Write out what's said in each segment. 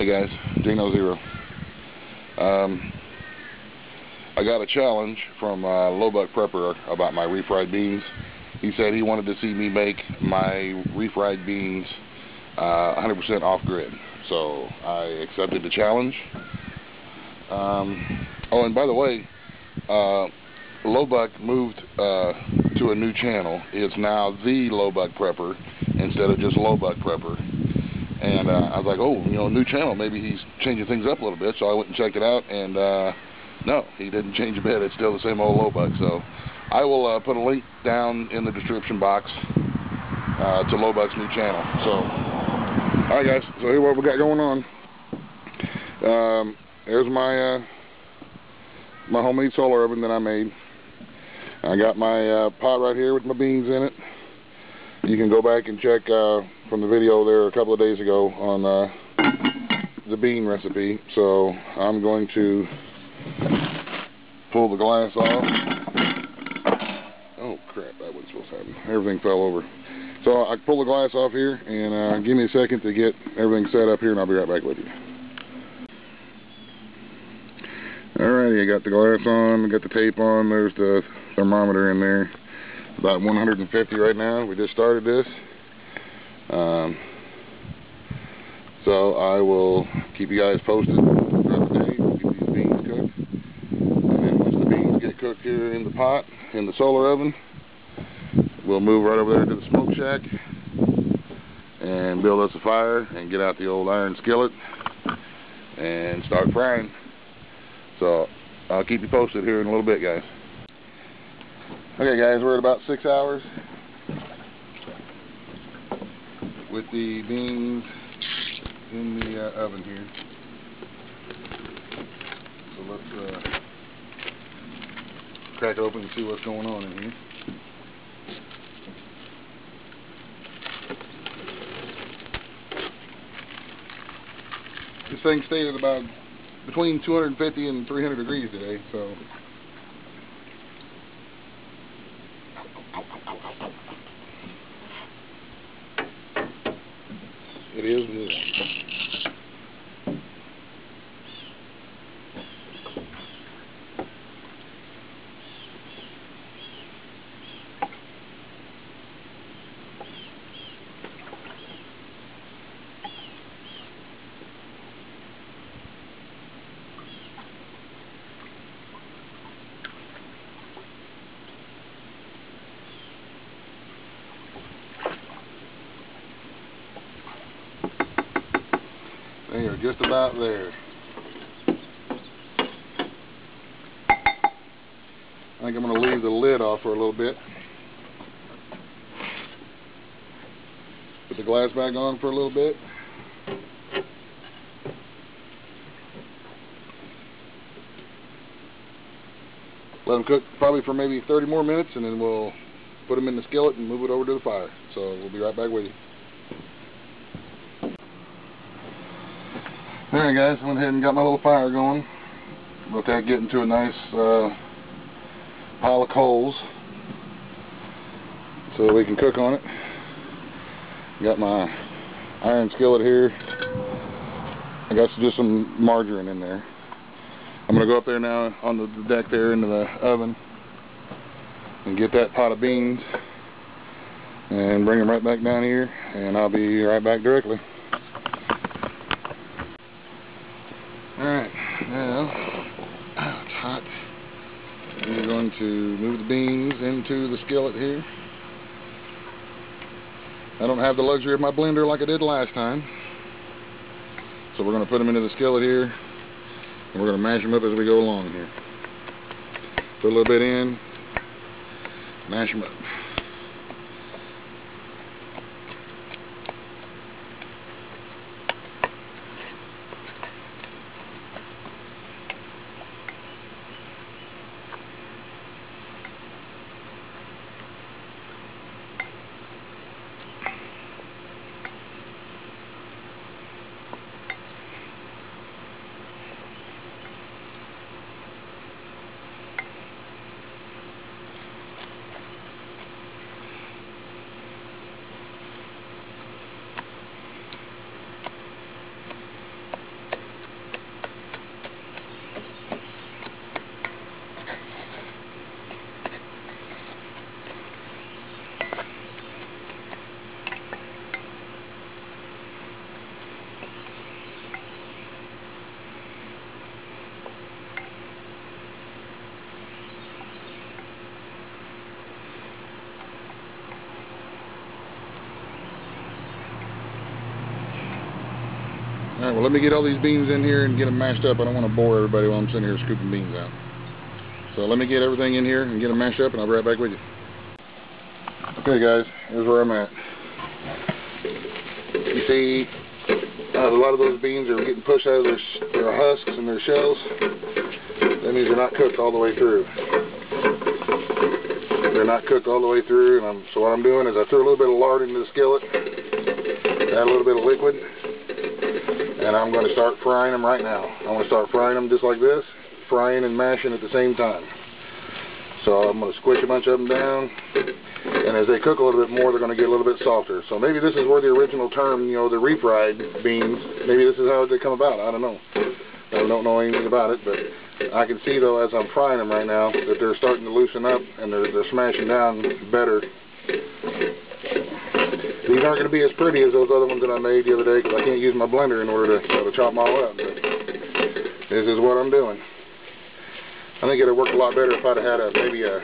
Hey guys, Dino Zero. I got a challenge from Lowbuck Prepper about my refried beans. He said he wanted to see me make my refried beans 100% off grid. So I accepted the challenge. Oh, and by the way, Lowbuck moved to a new channel. It's now the Lowbuck Prepper instead of just Lowbuck Prepper. And I was like, oh, you know, new channel. Maybe he's changing things up a little bit. So I went and checked it out, and no, he didn't change a bit. It's still the same old Lowbuck. So I will put a link down in the description box to Lowbuck's new channel. So, all right, guys. So here's what we got going on. There's my my homemade solar oven that I made. I got my pot right here with my beans in it. You can go back and check from the video there a couple of days ago on the bean recipe. So I'm going to pull the glass off. Oh crap, that wasn't supposed to happen. Everything fell over. So I pull the glass off here, and give me a second to get everything set up here, and I'll be right back with you. Alrighty, I got the glass on, I got the tape on, there's the thermometer in there. About 150 right now. We just started this. So I will keep you guys posted throughout the day. We'll get these beans cooked. And then once the beans get cooked here in the pot, in the solar oven, we'll move right over there to the smoke shack and build us a fire and get out the old iron skillet and start frying. So I'll keep you posted here in a little bit, guys. Okay guys, we're at about 6 hours with the beans in the oven here. So let's crack it open and see what's going on in here. This thing stayed at about between 250 and 300 degrees today, so it is warm. They are just about there. I think I'm going to leave the lid off for a little bit. Put the glass back on for a little bit. Let them cook probably for maybe 30 more minutes, and then we'll put them in the skillet and move it over to the fire. So we'll be right back with you. Alright guys, I went ahead and got my little fire going. Let that get into a nice pile of coals so we can cook on it. Got my iron skillet here. I got just some margarine in there. I'm going to go up there now on the deck there into the oven and get that pot of beans and bring them right back down here, and I'll be right back directly. Alright, now, it's hot. We're going to move the beans into the skillet here. I don't have the luxury of my blender like I did last time. So we're going to put them into the skillet here, and we're going to mash them up as we go along here. Put a little bit in, mash them up. Alright, well, let me get all these beans in here and get them mashed up. I don't want to bore everybody while I'm sitting here scooping beans out. So let me get everything in here and get them mashed up, and I'll be right back with you. Okay, guys, here's where I'm at. You see, a lot of those beans are getting pushed out of their husks and their shells. That means they're not cooked all the way through. They're not cooked all the way through, and so what I'm doing is I threw a little bit of lard into the skillet, add a little bit of liquid, and I'm going to start frying them right now. I'm going to start frying them just like this, frying and mashing at the same time. So I'm going to squish a bunch of them down, and as they cook a little bit more, they're going to get a little bit softer. So maybe this is where the original term, you know, the refried beans, maybe this is how they come about. I don't know. I don't know anything about it, but I can see, though, as I'm frying them right now, that they're starting to loosen up, and they're smashing down better. These aren't going to be as pretty as those other ones that I made the other day, because I can't use my blender in order to chop them all up. But this is what I'm doing. I think it would work a lot better if I'd have had maybe a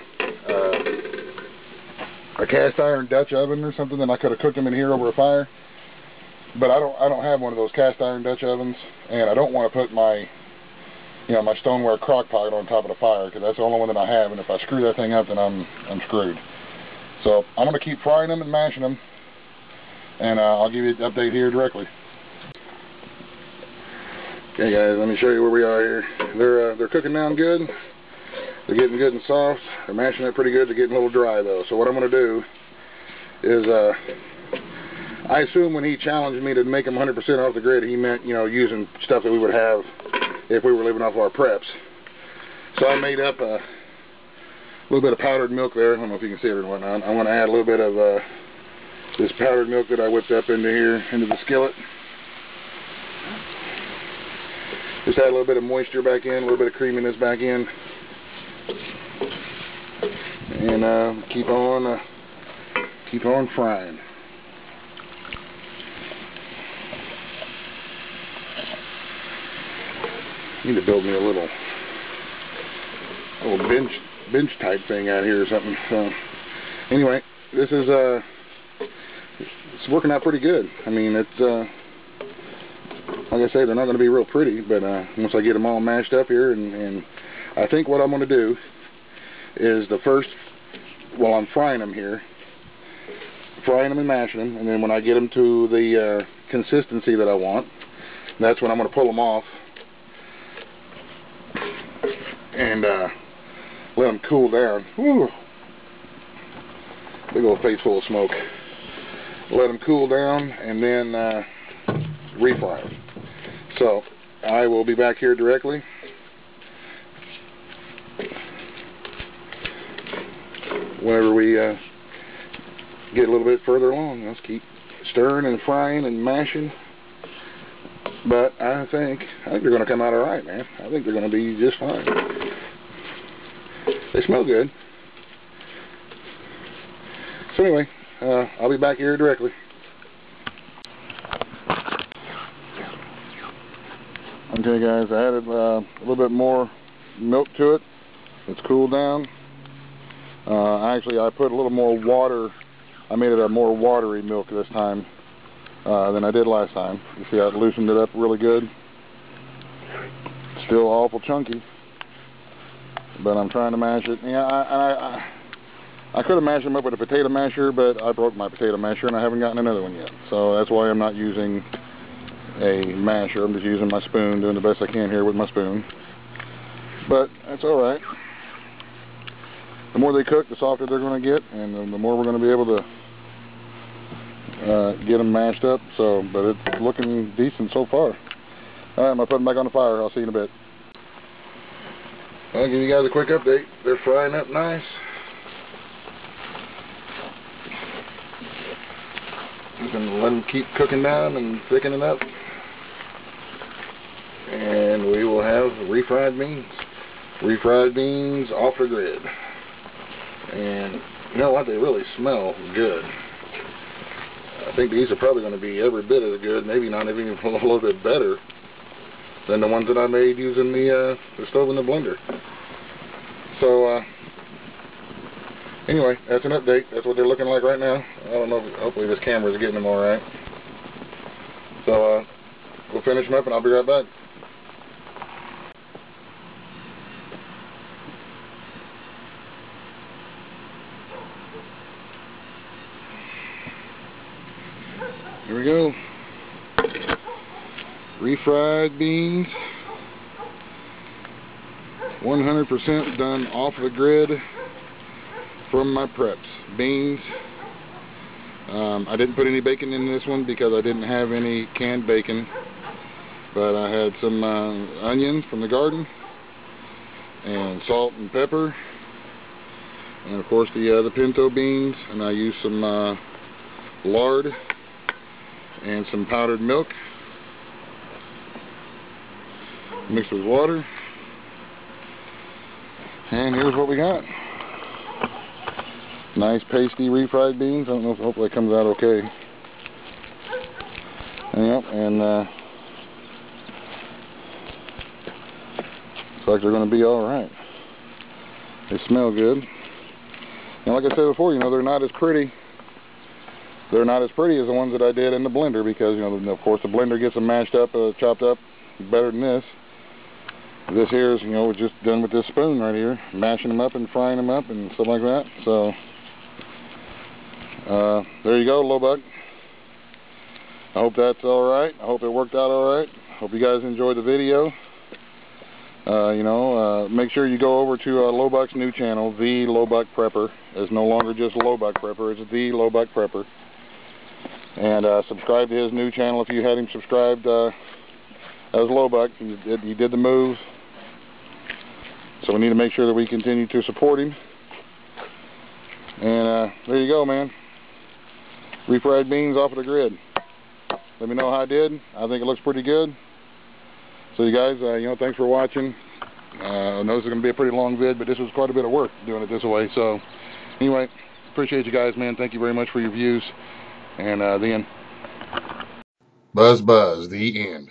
cast iron Dutch oven or something, then I could have cooked them in here over a fire. But I don't have one of those cast iron Dutch ovens, and I don't want to put my my stoneware crock pot on top of the fire, because that's the only one that I have, and if I screw that thing up, then I'm screwed. So I'm going to keep frying them and mashing them, and I'll give you an update here directly. Okay, guys, let me show you where we are here. They're cooking down good. They're getting good and soft. They're mashing it pretty good. They're getting a little dry, though. So what I'm going to do is, I assume when he challenged me to make them 100% off the grid, he meant, using stuff that we would have if we were living off our preps. So I made up a little bit of powdered milk there. I don't know if you can see it or whatnot. I want to add a little bit of this powdered milk that I whipped up into here, into the skillet. Just add a little bit of moisture back in, a little bit of creaminess back in. And keep on frying. Need to build me a little bench type thing out here or something. So anyway, this is it's working out pretty good. I mean, it's like I say, they're not going to be real pretty, but once I get them all mashed up here, and I think what I'm going to do is while I'm frying them here, frying them and mashing them, and then when I get them to the consistency that I want, that's when I'm going to pull them off and let them cool down. Whew. Big old face full of smoke. Let them cool down and then refry them. So I will be back here directly. Whenever we get a little bit further along, let's keep stirring and frying and mashing. But I think they're going to come out all right, man. I think they're going to be just fine. They smell good. So anyway, I'll be back here directly. Okay, guys, I added a little bit more milk to it. It's cooled down. Actually, I put a little more water. I made it a more watery milk this time than I did last time. You see, I loosened it up really good. Still awful chunky, but I'm trying to mash it. Yeah, I could have mashed them up with a potato masher, but I broke my potato masher and I haven't gotten another one yet. So that's why I'm not using a masher. I'm just using my spoon, doing the best I can here with my spoon. But that's all right. The more they cook, the softer they're going to get, and the more we're going to be able to get them mashed up. So, but it's looking decent so far. All right, I'm going to put them back on the fire. I'll see you in a bit. I'll give you guys a quick update. They're frying up nice. You can let them keep cooking down and thickening up, and we will have refried beans. Refried beans off the grid. And you know what? They really smell good. I think these are probably going to be every bit as good, maybe not even a little bit better than the ones that I made using the stove and the blender. So anyway, that's an update. That's what they're looking like right now. I don't know. Hopefully this camera is getting them all right. So we'll finish them up and I'll be right back. Here we go. Refried beans. 100% done off the grid from my preps. Beans. I didn't put any bacon in this one because I didn't have any canned bacon, but I had some onions from the garden and salt and pepper, and of course the pinto beans, and I used some lard and some powdered milk mixed with water, and here's what we got. Nice pasty refried beans. I don't know if hopefully it comes out okay. Yep, and looks like they're going to be all right. They smell good. And like I said before, you know, they're not as pretty. They're not as pretty as the ones that I did in the blender because, you know, of course the blender gets them mashed up, chopped up better than this. This here is, you know, just done with this spoon right here, mashing them up and frying them up and stuff like that. So there you go, Lowbuck. I hope that's alright. I hope it worked out alright. Hope you guys enjoyed the video. Make sure you go over to Lowbuck's new channel, The Lowbuck Prepper. It's no longer just Lowbuck Prepper, it's The Lowbuck Prepper. And subscribe to his new channel if you had him subscribed as Lowbuck. He did the move. So we need to make sure that we continue to support him. And there you go, man. Refried beans off of the grid. Let me know how I did. I think it looks pretty good. So you guys, thanks for watching. I know this is going to be a pretty long vid, but this was quite a bit of work doing it this way. So anyway, appreciate you guys, man. Thank you very much for your views. And the end. Buzz, the end.